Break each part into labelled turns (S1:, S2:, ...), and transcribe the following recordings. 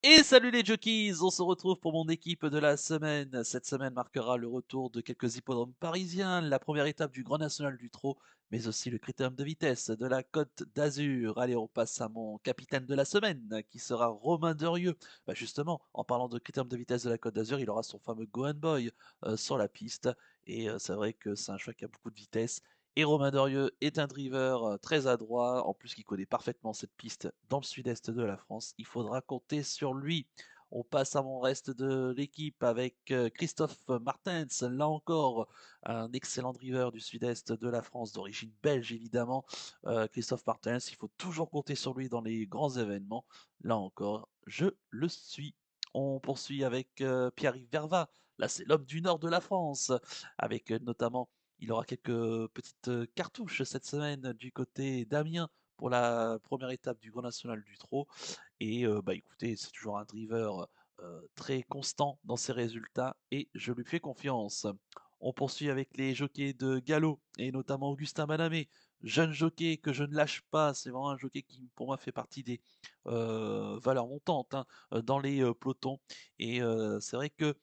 S1: Et salut les jockeys, on se retrouve pour mon équipe de la semaine. Cette semaine marquera le retour de quelques hippodromes parisiens, la première étape du Grand National du Trot, mais aussi le critérium de vitesse de la Côte d'Azur. Allez, on passe à mon capitaine de la semaine, qui sera Romain Derieux. Justement, en parlant de critérium de vitesse de la Côte d'Azur, il aura son fameux Go and Boy sur la piste, et c'est vrai que c'est un choix qui a beaucoup de vitesse. Et Romain Derieux est un driver très adroit, en plus qui connaît parfaitement cette piste dans le sud-est de la France. Il faudra compter sur lui. On passe à mon reste de l'équipe avec Christophe Martens, là encore un excellent driver du sud-est de la France, d'origine belge évidemment. Christophe Martens, il faut toujours compter sur lui dans les grands événements. Là encore, je le suis. On poursuit avec Pierre-Yves Verva. Là, c'est l'homme du nord de la France, avec notamment il aura quelques petites cartouches cette semaine du côté d'Amiens pour la première étape du Grand National du Trot. Et écoutez, c'est toujours un driver très constant dans ses résultats et je lui fais confiance. On poursuit avec les jockeys de galop et notamment Augustin Manamé, jeune jockey que je ne lâche pas. C'est vraiment un jockey qui, pour moi, fait partie des valeurs montantes, hein, dans les pelotons. Et c'est vrai que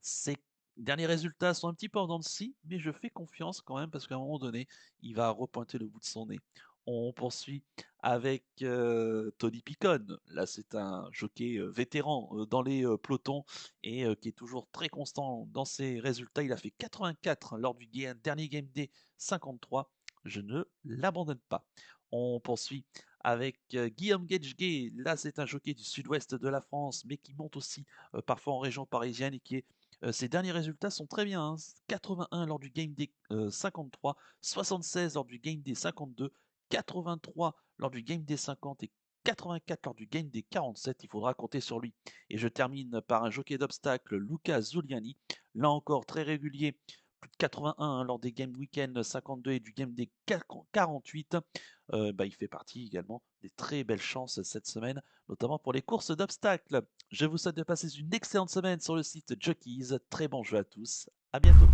S1: ses derniers résultats sont un petit peu en dents de scie, mais je fais confiance quand même parce qu'à un moment donné, il va repointer le bout de son nez. On poursuit avec Tony Picon. Là, c'est un jockey vétéran dans les pelotons et qui est toujours très constant dans ses résultats. Il a fait 84 lors du dernier Game Day 53. Je ne l'abandonne pas. On poursuit avec Guillaume Gedge. Là, c'est un jockey du sud-ouest de la France, mais qui monte aussi parfois en région parisienne et qui est ses derniers résultats sont très bien, hein. 81 lors du Game Day 53, 76 lors du Game Day 52, 83 lors du Game des 50 et 84 lors du Game des 47. Il faudra compter sur lui. Et je termine par un jockey d'obstacle, Luca Zuliani. Là encore, très régulier. Plus de 81 lors des Game Weekend 52 et du Game des 48. Il fait partie également des très belles chances cette semaine, notamment pour les courses d'obstacles. Je vous souhaite de passer une excellente semaine sur le site Jockeys. Très bon jeu à tous. À bientôt.